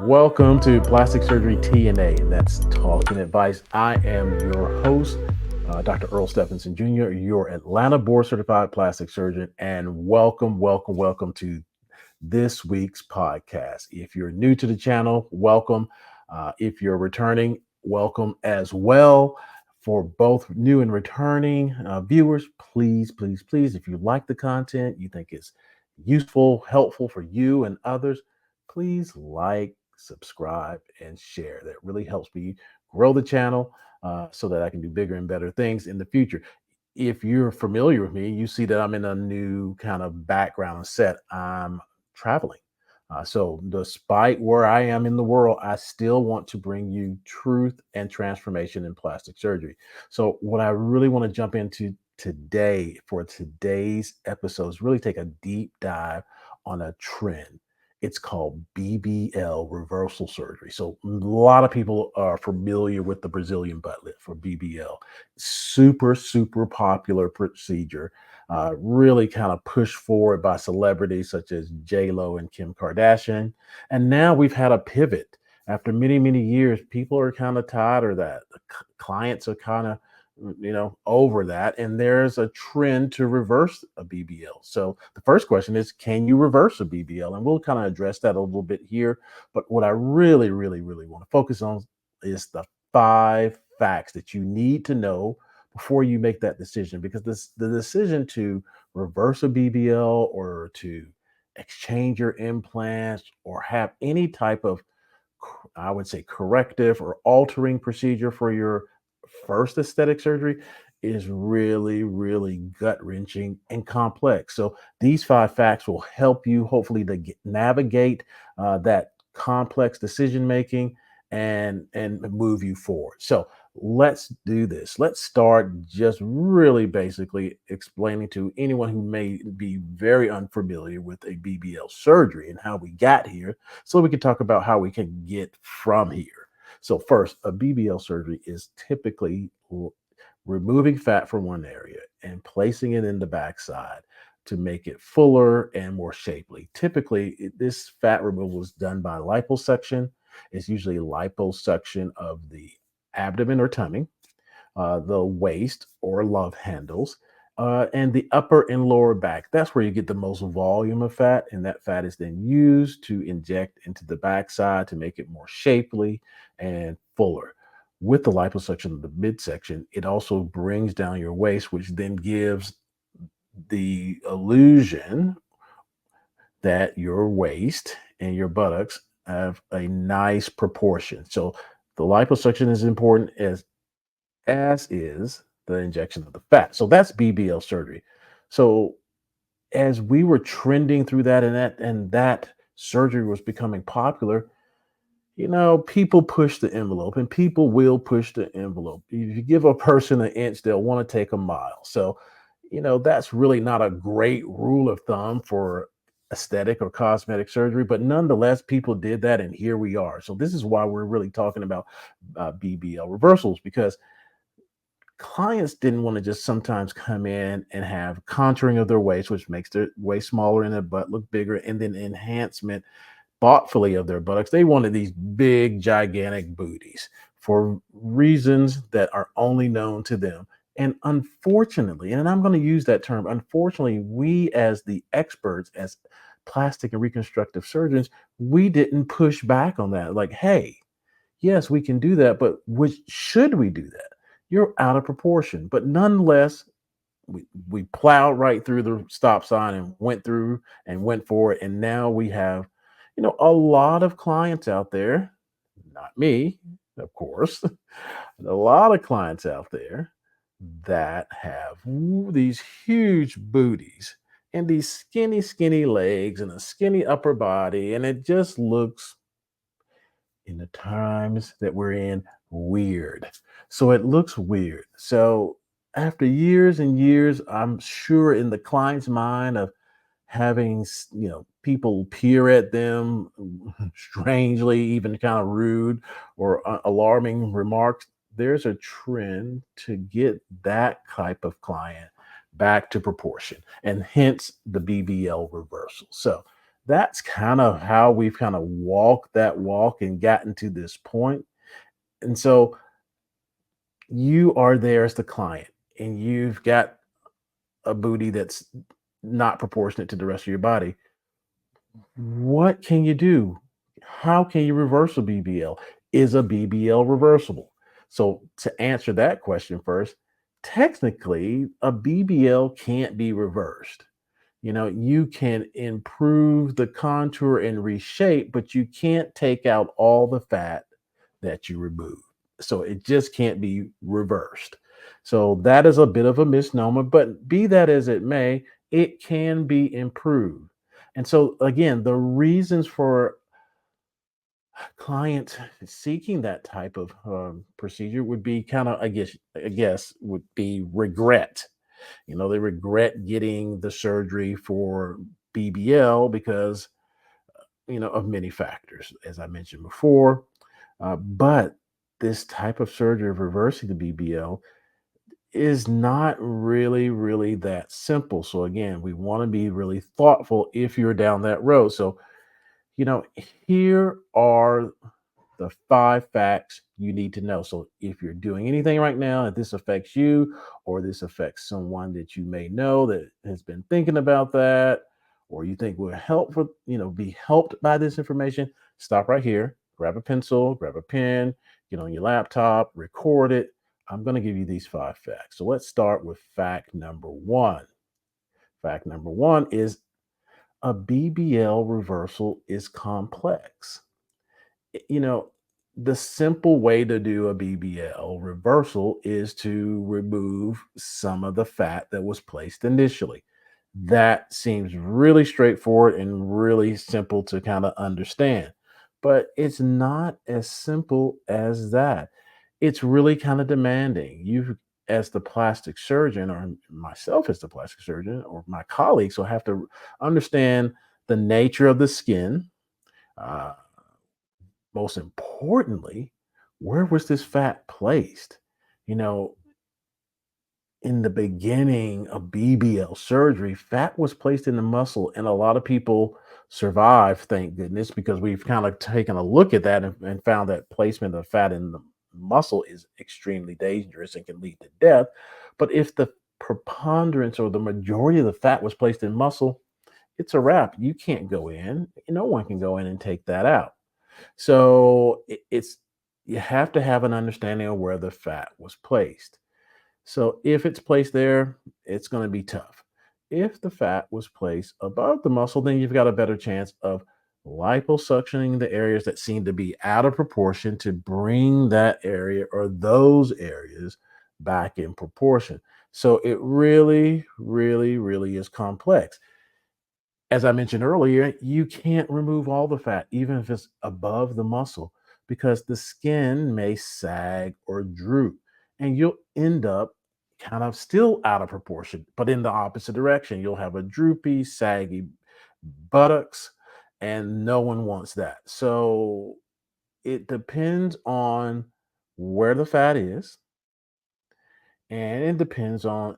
Welcome to Plastic Surgery TNA, and that's Talking Advice. I am your host, Dr. Earl Stephenson Jr., your Atlanta board certified plastic surgeon, and welcome to this week's podcast. If you're new to the channel, welcome. If you're returning, welcome as well. For both new and returning viewers, please, if you like the content, you think it's useful, helpful for you and others, please like, subscribe, and share. That really helps me grow the channel so that I can do bigger and better things in the future. If you're familiar with me, you see that I'm in a new kind of background set. I'm traveling. So, despite where I am in the world, I still want to bring you truth and transformation in plastic surgery. So, what I really want to jump into today for today's episode is really take a deep dive on a trend. It's called BBL reversal surgery. So, a lot of people are familiar with the Brazilian butt lift for BBL. Super popular procedure, really kind of pushed forward by celebrities such as J Lo and Kim Kardashian. And now we've had a pivot. After many years, people are kind of tired of that. Clients are kind of over that, and there's a trend to reverse a BBL. So the first question is, can you reverse a BBL? And we'll kind of address that a little bit here. But what I really want to focus on is the 5 facts that you need to know before you make that decision, because the decision to reverse a BBL or to exchange your implants or have any type of, I would say, corrective or altering procedure for your first aesthetic surgery is really gut wrenching and complex. So these 5 facts will help you hopefully to navigate that complex decision making and move you forward. So let's do this. Let's start just really basically explaining to anyone who may be very unfamiliar with a BBL surgery and how we got here, so we can talk about how we can get from here. So first, a BBL surgery is typically removing fat from one area and placing it in the backside to make it fuller and more shapely. Typically, this fat removal is done by liposuction. It's usually liposuction of the abdomen or tummy, the waist or love handles, and the upper and lower back. That's where you get the most volume of fat, and that fat is then used to inject into the backside to make it more shapely and fuller. With the liposuction of the midsection, it also brings down your waist, which then gives the illusion that your waist and your buttocks have a nice proportion. So the liposuction is important, as is the injection of the fat. So that's BBL surgery. So as we were trending through that surgery was becoming popular, people push the envelope, and people will push the envelope. If you give a person an inch, they'll want to take a mile. So, that's really not a great rule of thumb for aesthetic or cosmetic surgery, but nonetheless, people did that, and here we are. So this is why we're really talking about BBL reversals, because clients didn't want to just sometimes come in and have contouring of their waist, which makes their waist smaller and their butt look bigger, and then enhancement thoughtfully of their buttocks. They wanted these big, gigantic booties for reasons that are only known to them. And unfortunately, and I'm going to use that term, unfortunately, we as the experts, as plastic and reconstructive surgeons, we didn't push back on that. Like, hey, yes, we can do that, but should we do that? You're out of proportion. But nonetheless, we plowed right through the stop sign and went through and went for it. And now we have, a lot of clients out there, not me, of course, a lot of clients out there that have these huge booties and these skinny legs and a skinny upper body. And it just looks, in the times that we're in, weird. So it looks weird. So after years and years, I'm sure in the client's mind of having people peer at them strangely, even kind of rude or alarming remarks, there's a trend to get that type of client back to proportion, and hence the BBL reversal. So that's kind of how we've kind of walked that walk and gotten to this point. And so you are there as the client and you've got a booty that's not proportionate to the rest of your body. What can you do? How can you reverse a BBL? Is a BBL reversible? So, to answer that question first, technically, a BBL can't be reversed. You can improve the contour and reshape, but you can't take out all the fat that you remove. So it just can't be reversed. So that is a bit of a misnomer, but be that as it may, it can be improved. And so again, the reasons for clients seeking that type of procedure would be kind of, I guess, would be regret. They regret getting the surgery for BBL because, of many factors, as I mentioned before. But this type of surgery of reversing the BBL is not really, really that simple. So, again, we want to be really thoughtful if you're down that road. So, you know, here are the 5 facts you need to know. So if you're doing anything right now, if this affects you or this affects someone that you may know that has been thinking about that, or you think will help for, be helped by this information, stop right here, grab a pencil, grab a pen, get on your laptop, record it. I'm going to give you these 5 facts. So let's start with fact number one. Fact number one is a BBL reversal is complex. You know, the simple way to do a BBL reversal is to remove some of the fat that was placed initially. That seems really straightforward and really simple to kind of understand. But it's not as simple as that. It's really kind of demanding. You, as the plastic surgeon, or myself as the plastic surgeon, or my colleagues, will have to understand the nature of the skin. Uh, Most importantly, where was this fat placed? You know, in the beginning of BBL surgery, fat was placed in the muscle, and a lot of people survive, thank goodness, because we've kind of taken a look at that and found that placement of fat in the muscle is extremely dangerous and can lead to death. But if the preponderance or the majority of the fat was placed in muscle, it's a wrap. You can't go in, no one can go in and take that out. So it's you have to have an understanding of where the fat was placed. So if it's placed there, it's going to be tough. If the fat was placed above the muscle, then you've got a better chance of liposuctioning the areas that seem to be out of proportion to bring that area or those areas back in proportion. So it really, really, really is complex. As I mentioned earlier, you can't remove all the fat, even if it's above the muscle, because the skin may sag or droop, and you'll end up kind of still out of proportion, but in the opposite direction. You'll have a droopy, saggy buttocks, and no one wants that. So it depends on where the fat is, and it depends on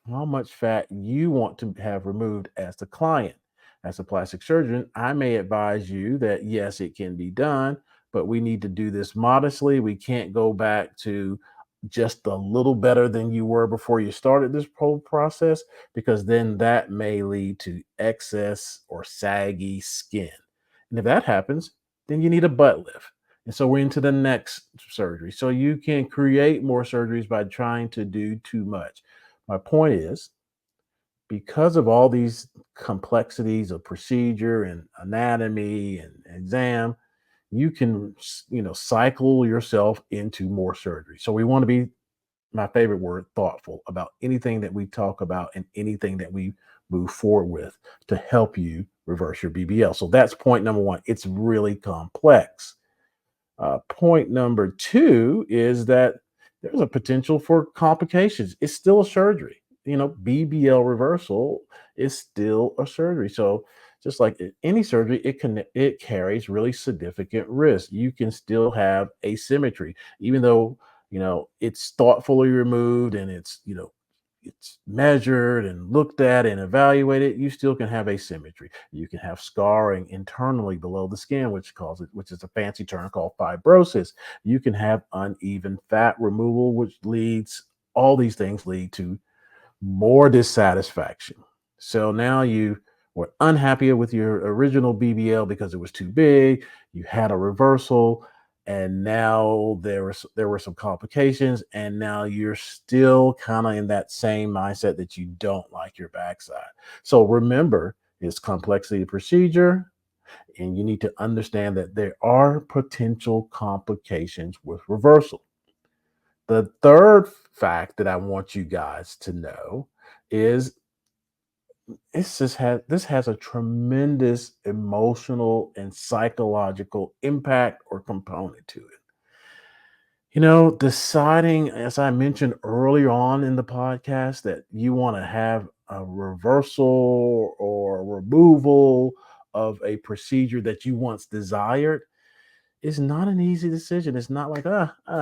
how much fat you want to have removed as the client. As a plastic surgeon, I may advise you that yes, it can be done, but we need to do this modestly. We can't go back to just a little better than you were before you started this whole process, because then that may lead to excess or saggy skin. And if that happens, then you need a butt lift. And so we're into the next surgery. So you can create more surgeries by trying to do too much. My point is, because of all these complexities of procedure and anatomy and exam, you can, cycle yourself into more surgery. So we want to be, my favorite word, thoughtful about anything that we talk about and anything that we move forward with to help you reverse your BBL. So that's point number one. It's really complex. Point number two is that there's a potential for complications. It's still a surgery. BBL reversal is still a surgery. So just like any surgery, it carries really significant risk. You can still have asymmetry, even though it's thoughtfully removed and it's it's measured and looked at and evaluated, you still can have asymmetry. You can have scarring internally below the skin, which is a fancy term called fibrosis. You can have uneven fat removal, which leads all these things lead to more dissatisfaction. So now you were unhappy with your original BBL because it was too big. You had a reversal, and now there were some complications, and now you're still kind of in that same mindset that you don't like your backside. So remember, it's complexity of procedure, and you need to understand that there are potential complications with reversal. The third fact that I want you guys to know is this has a tremendous emotional and psychological impact or component to it. Deciding, as I mentioned earlier on in the podcast, that you want to have a reversal or removal of a procedure that you once desired is not an easy decision. It's not like,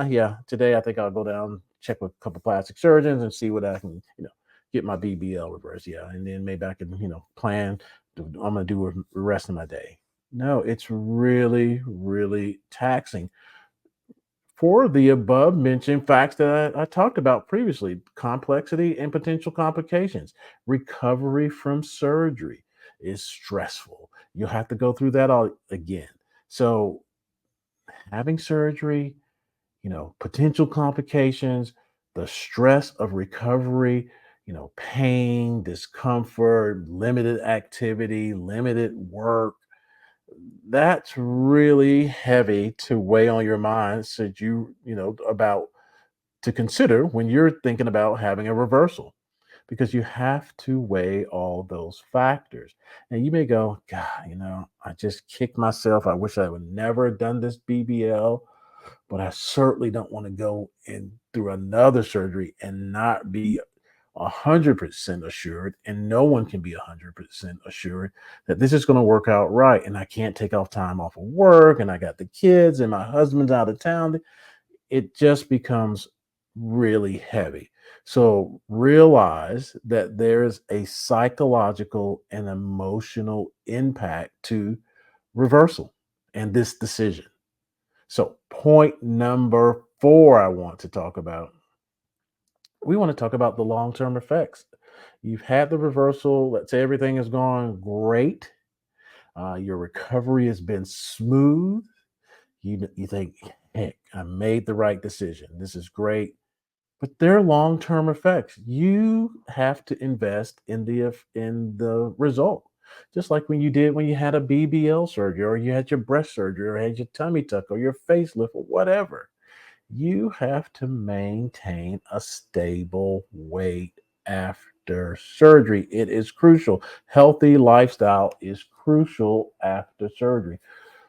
yeah, today I think I'll go down, check with a couple plastic surgeons and see what I can, get my BBL reversed. Yeah. And then maybe I can, plan I'm going to do with the rest of my day. No, it's really, really taxing for the above mentioned facts that I talked about previously: complexity and potential complications. Recovery from surgery is stressful. You'll have to go through that all again. So, having surgery, potential complications, the stress of recovery, pain, discomfort, limited activity, limited work. That's really heavy to weigh on your mind, so about to consider when you're thinking about having a reversal, because you have to weigh all those factors. And you may go, God, I just kicked myself. I wish I would never have done this BBL, but I certainly don't want to go in through another surgery and not be 100% assured, and no one can be 100% assured that this is going to work out right. And I can't take off time off of work, and I got the kids, and my husband's out of town. It just becomes really heavy. So realize that there's a psychological and emotional impact to reversal and this decision. So, point number four, I want to talk about. We want to talk about the long term effects. You've had the reversal. Let's say everything has gone great. Your recovery has been smooth. You think, heck, I made the right decision. This is great. But there are long term effects. You have to invest in the result. Just like when you did when you had a BBL surgery, or you had your breast surgery, or had your tummy tuck, or your facelift, or whatever. You have to maintain a stable weight after surgery. It is crucial. Healthy lifestyle is crucial after surgery.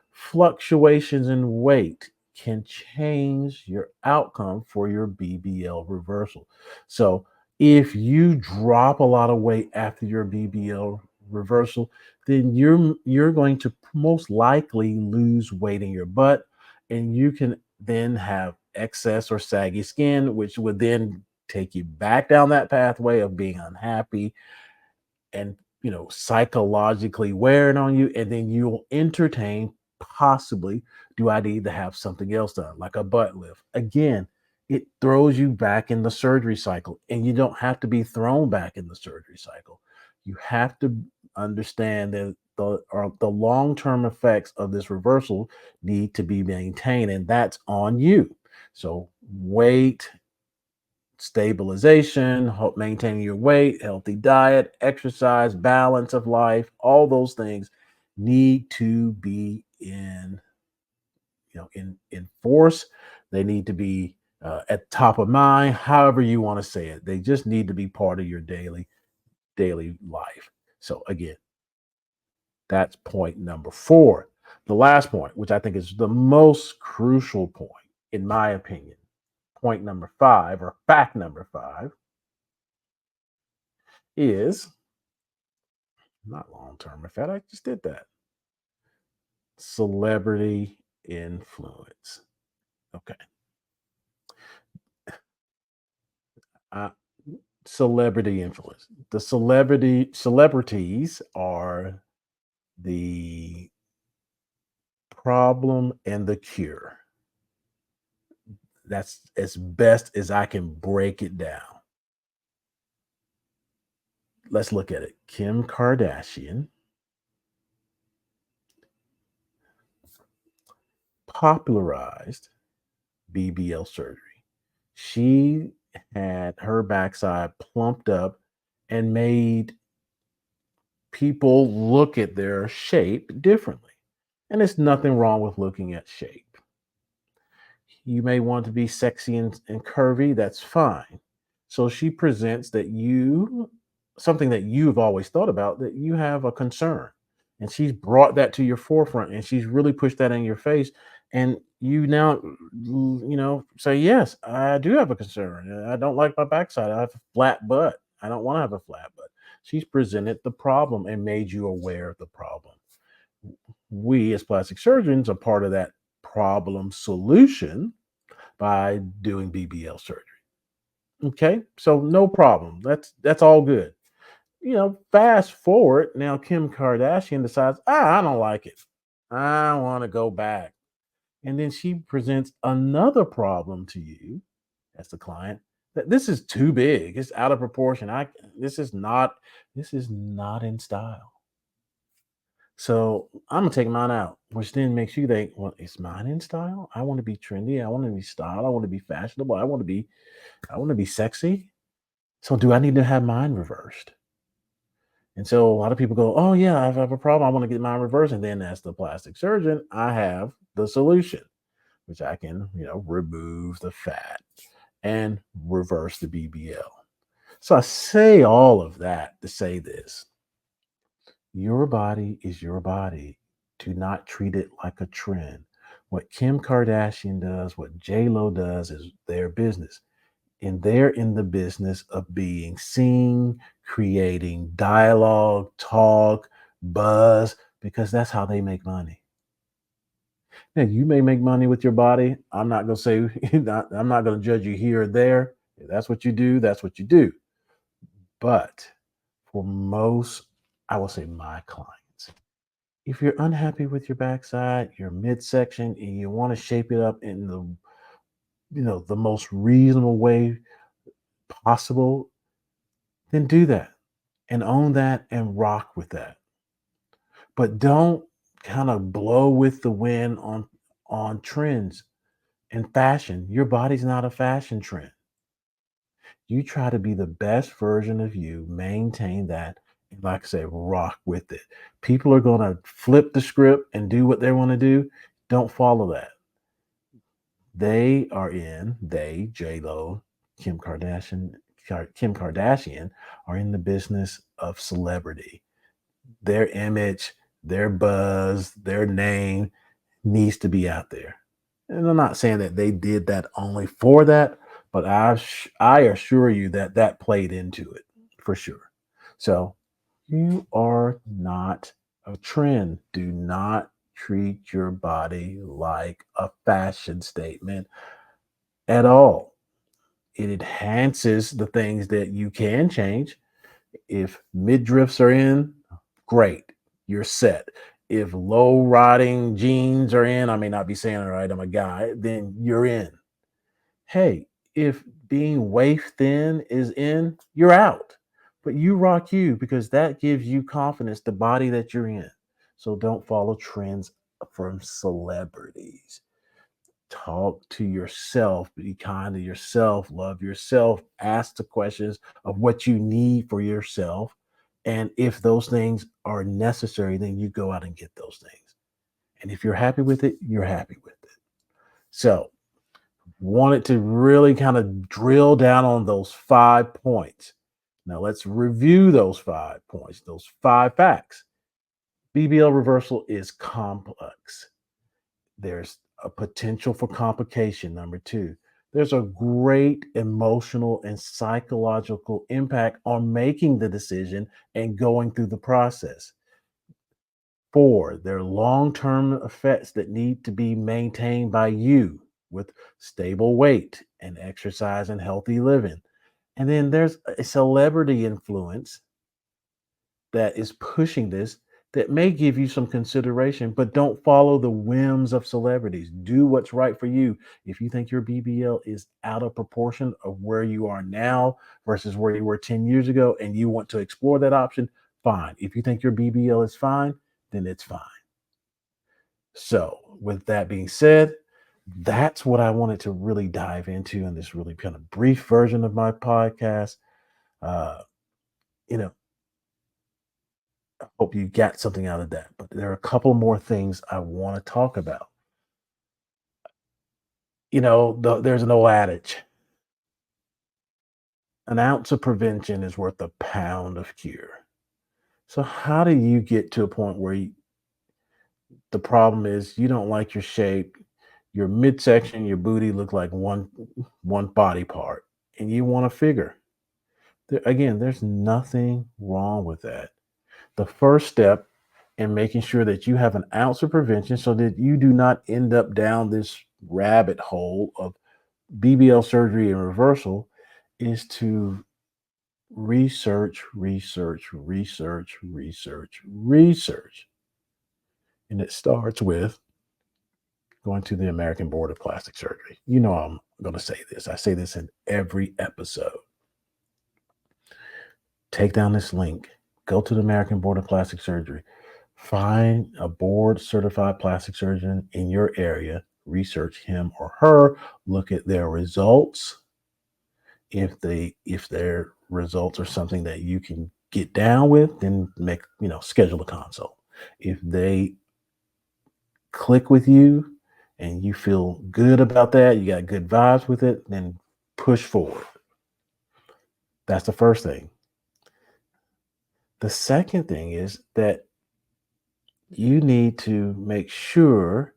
Fluctuations in weight can change your outcome for your BBL reversal. So, if you drop a lot of weight after your BBL reversal, then you're going to most likely lose weight in your butt, and you can then have excess or saggy skin, which would then take you back down that pathway of being unhappy and psychologically wearing on you, and then you'll entertain, possibly, do I need to have something else done, like a butt lift again? It throws you back in the surgery cycle, and you don't have to be thrown back in the surgery cycle. You have to understand that the long-term effects of this reversal need to be maintained, and that's on you. So weight stabilization, maintaining your weight, healthy diet, exercise, balance of life, all those things need to be in force. They need to be at top of mind, however you want to say it. They just need to be part of your daily life. So again, that's point number four. The last point, which I think is the most crucial point, in my opinion, point number five, or fact number five, is not long term effect. I just did that. Celebrity influence. Okay. Uh, Celebrity influence. The celebrities are the problem and the cure. That's as best as I can break it down. Let's look at it. Kim Kardashian popularized BBL surgery. She had her backside plumped up and made people look at their shape differently. And there's nothing wrong with looking at shape. You may want to be sexy and curvy, that's fine. So she presents that something that you've always thought about, that you have a concern. And she's brought that to your forefront and she's really pushed that in your face. And you now, say, yes, I do have a concern. I don't like my backside. I have a flat butt. I don't want to have a flat butt. She's presented the problem and made you aware of the problem. We, as plastic surgeons, are part of that problem solution by doing BBL surgery. Okay, so no problem. That's all good. Fast forward now, Kim Kardashian decides, I don't like it. I want to go back, and then she presents another problem to you as the client that this is too big. It's out of proportion. I this is not in style. So I'm gonna take mine out, which then makes you think, well, is mine in style? I want to be trendy. I want to be styled. I want to be fashionable. I want to be sexy. So do I need to have mine reversed? And so a lot of people go, oh yeah, I have a problem. I want to get mine reversed. And then as the plastic surgeon, I have the solution, which I can, remove the fat and reverse the BBL. So I say all of that to say this. Your body is your body. Do not treat it like a trend. What Kim Kardashian does, what J Lo does, is their business, and they're in the business of being seen, creating dialogue, talk, buzz, because that's how they make money. Now, you may make money with your body. I'm not going to say, I'm not going to judge you here or there. If that's what you do, that's what you do. But for most, I will say my clients, if you're unhappy with your backside, your midsection, and you want to shape it up in the most reasonable way possible, then do that and own that and rock with that. But don't kind of blow with the wind on trends and fashion. Your body's not a fashion trend. You try to be the best version of you, maintain that, and like I said, rock with it. People are going to flip the script and do what they want to do. Don't follow that. J Lo, Kim Kardashian, Kim Kardashian are in the business of celebrity. Their image, their buzz, their name needs to be out there. And I'm not saying that they did that only for that, but I assure you that that played into it for sure. So you are not a trend. Do not treat your body like a fashion statement at all. It enhances the things that you can change. If midriffs are in, great, you're set. If low riding jeans are in, I may not be saying it right, I'm a guy, then you're in. Hey, if being waist thin is in, you're out. But you rock you because that gives you confidence, the body that you're in. So don't follow trends from celebrities. Talk to yourself, be kind to yourself, love yourself, ask the questions of what you need for yourself. And if those things are necessary, then you go out and get those things. And if you're happy with it, you're happy with it. So, wanted to really kind of drill down on those 5 points. Now, let's review those 5 points, those 5 facts. BBL reversal is complex. There's a potential for complication. Number two, there's a great emotional and psychological impact on making the decision and going through the process. Four, there are long term effects that need to be maintained by you with stable weight and exercise and healthy living. And then there's a celebrity influence that is pushing this that may give you some consideration, but don't follow the whims of celebrities. Do what's right for you. If you think your BBL is out of proportion of where you are now versus where you were 10 years ago and you want to explore that option, fine. If you think your BBL is fine, then it's fine. So, with that being said, that's what I wanted to really dive into in this really kind of brief version of my podcast. Uh, you know, Hope you got something out of that. But there are a couple more things I want to talk about. There's an old adage: an ounce of prevention is worth a pound of cure. So, how do you get to a point where the problem is you don't like your shape, your midsection, your booty look like one body part, and you want to figure? Again, there's nothing wrong with that. The first step in making sure that you have an ounce of prevention so that you do not end up down this rabbit hole of BBL surgery and reversal is to research, research, research, research, research. And it starts with going to the American Board of Plastic Surgery. You know, I'm going to say this. I say this in every episode. Take down this link, go to the American Board of Plastic Surgery, find a board certified plastic surgeon in your area, research him or her, look at their results. If their results are something that you can get down with, then schedule a consult. If they click with you and you feel good about that, you got good vibes with it, then push forward. That's the first thing. The second thing is that you need to make sure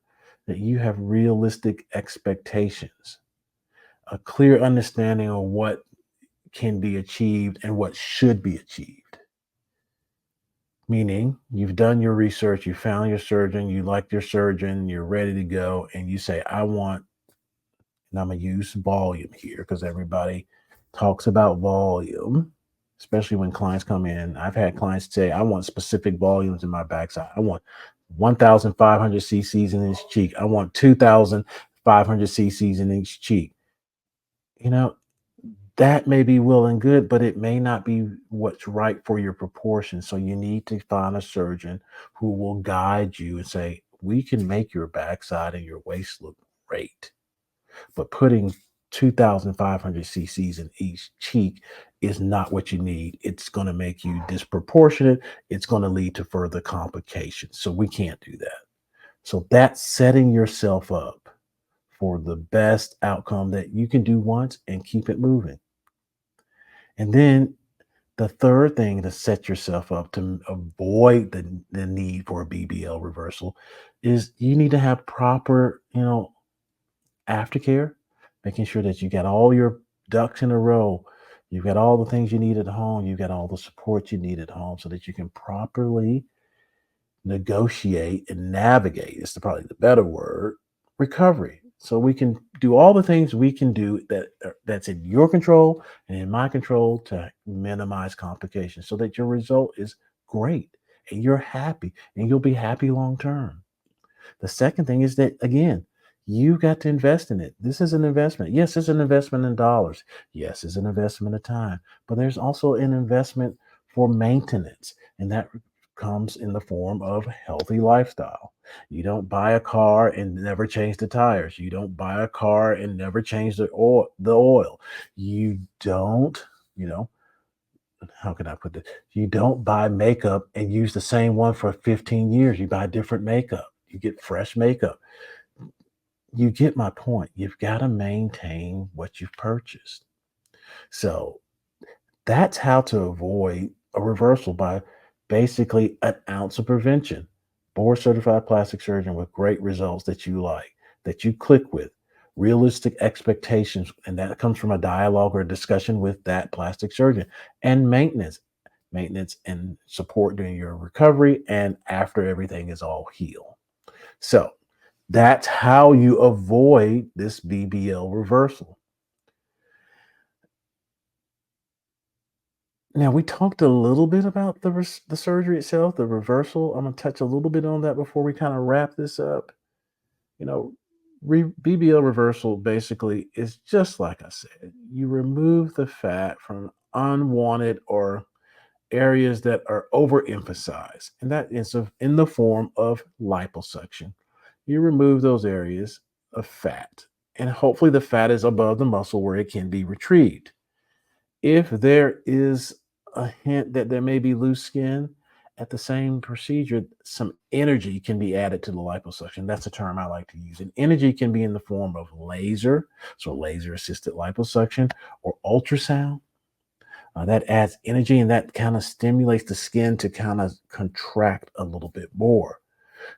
that you have realistic expectations, a clear understanding of what can be achieved and what should be achieved. Meaning, you've done your research, you found your surgeon, you like your surgeon, you're ready to go, and you say, I want, and I'm going to use volume here because everybody talks about volume, especially when clients come in. I've had clients say, I want specific volumes in my backside. I want 1,500 cc's in each cheek. I want 2,500 cc's in each cheek. You know, that may be well and good, but it may not be what's right for your proportions. So you need to find a surgeon who will guide you and say, we can make your backside and your waist look great, but putting 2,500 cc's in each cheek is not what you need. It's going to make you disproportionate. It's going to lead to further complications. So we can't do that. So that's setting yourself up for the best outcome that you can do once and keep it moving. And then the third thing to set yourself up to avoid the need for a BBL reversal is you need to have proper, aftercare, making sure that you got all your ducks in a row. You've got all the things you need at home. You've got all the support you need at home so that you can properly negotiate and navigate, is probably the better word, recovery. So we can do all the things we can do that's in your control and in my control to minimize complications so that your result is great and you're happy and you'll be happy long term. The second thing is that, again, you got to invest in it. This is an investment. Yes, it's an investment in dollars. Yes, it's an investment of time, but there's also an investment for maintenance, and that comes in the form of healthy lifestyle. You don't buy a car and never change the tires. You don't buy a car and never change the oil. You don't, you know, how can I put this? You don't buy makeup and use the same one for 15 years. You buy different makeup. You get fresh makeup. You get my point. You've got to maintain what you've purchased. So that's how to avoid a reversal by basically an ounce of prevention. Board certified plastic surgeon with great results that you like, that you click with, realistic expectations. And that comes from a dialogue or a discussion with that plastic surgeon, and maintenance and support during your recovery and after everything is all healed. So that's how you avoid this BBL reversal. Now we talked a little bit about the surgery itself, the reversal. I'm gonna touch a little bit on that before we kind of wrap this up. You know, BBL reversal basically is just like I said. You remove the fat from unwanted or areas that are overemphasized, and that is in the form of liposuction. You remove those areas of fat, and hopefully the fat is above the muscle where it can be retrieved. If there is a hint that there may be loose skin at the same procedure, some energy can be added to the liposuction. That's a term I like to use. And energy can be in the form of laser, so laser assisted liposuction, or ultrasound. That adds energy and that kind of stimulates the skin to kind of contract a little bit more.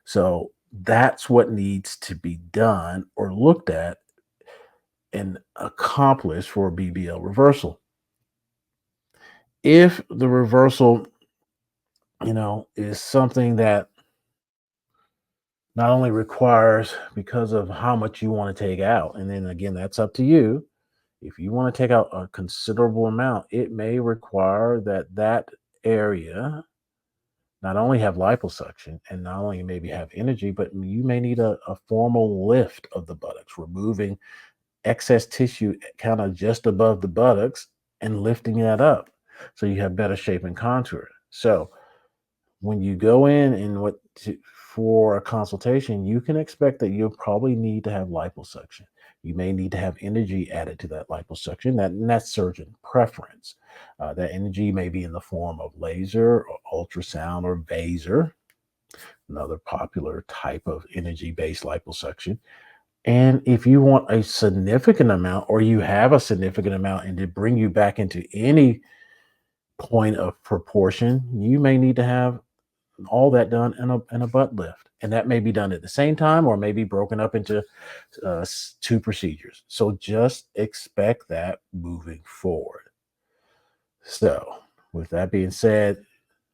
So that's what needs to be done or looked at and accomplished for a BBL reversal. If the reversal, is something that not only requires because of how much you want to take out, and then again, that's up to you. If you want to take out a considerable amount, it may require that area not only have liposuction and not only maybe have energy, but you may need a formal lift of the buttocks, removing excess tissue kind of just above the buttocks and lifting that up so you have better shape and contour. So when you go in and for a consultation, you can expect that you'll probably need to have liposuction. You may need to have energy added to that liposuction. That's surgeon preference. That energy may be in the form of laser or ultrasound or vaser, another popular type of energy-based liposuction. And if you want a significant amount, or you have a significant amount, and to bring you back into any point of proportion, you may need to have all that done in a butt lift. And that may be done at the same time or maybe broken up into two procedures. So just expect that moving forward. So, with that being said,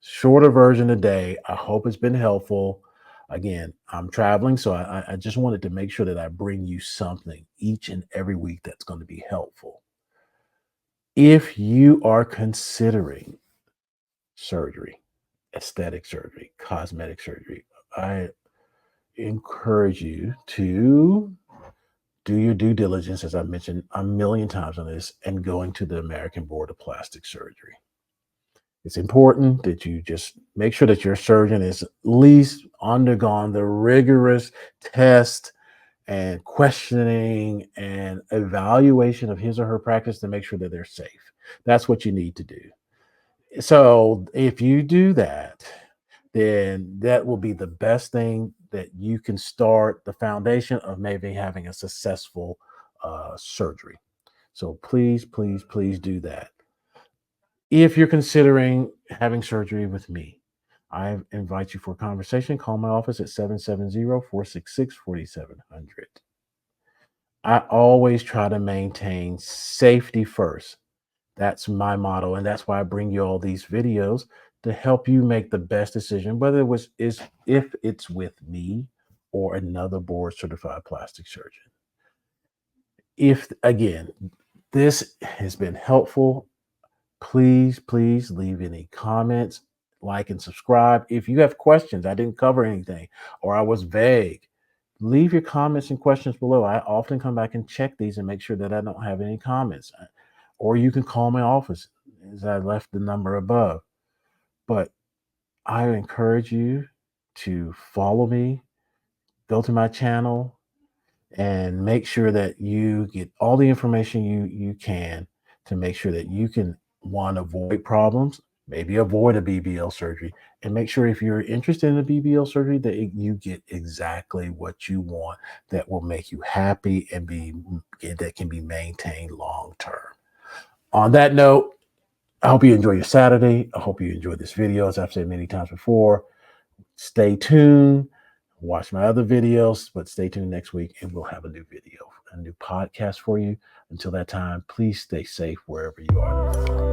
shorter version today. I hope it's been helpful. Again, I'm traveling, so I just wanted to make sure that I bring you something each and every week that's going to be helpful. If you are considering surgery, aesthetic surgery, cosmetic surgery, I encourage you to do your due diligence, as I mentioned a million times on this, and going to the American Board of Plastic Surgery. It's important that you just make sure that your surgeon has at least undergone the rigorous test and questioning and evaluation of his or her practice to make sure that they're safe. That's what you need to do. So if you do that, then that will be the best thing that you can start the foundation of maybe having a successful surgery. So please, please, please do that. If you're considering having surgery with me, I invite you for a conversation. Call my office at 770-466-4700. I always try to maintain safety first. That's my motto, and that's why I bring you all these videos to help you make the best decision, whether it was is if it's with me or another board certified plastic surgeon. If again, this has been helpful, please, please leave any comments, like and subscribe. If you have questions, I didn't cover anything, or I was vague, leave your comments and questions below. I often come back and check these and make sure that I don't have any comments. Or you can call my office as I left the number above. But I encourage you to follow me, go to my channel, and make sure that you get all the information you can to make sure that you can one avoid problems, maybe avoid a BBL surgery, and make sure if you're interested in a BBL surgery that you get exactly what you want that will make you happy and that can be maintained long term. On that note, I hope you enjoy your Saturday. I hope you enjoyed this video. As I've said many times before, stay tuned. Watch my other videos, but stay tuned next week and we'll have a new video, a new podcast for you. Until that time, please stay safe wherever you are.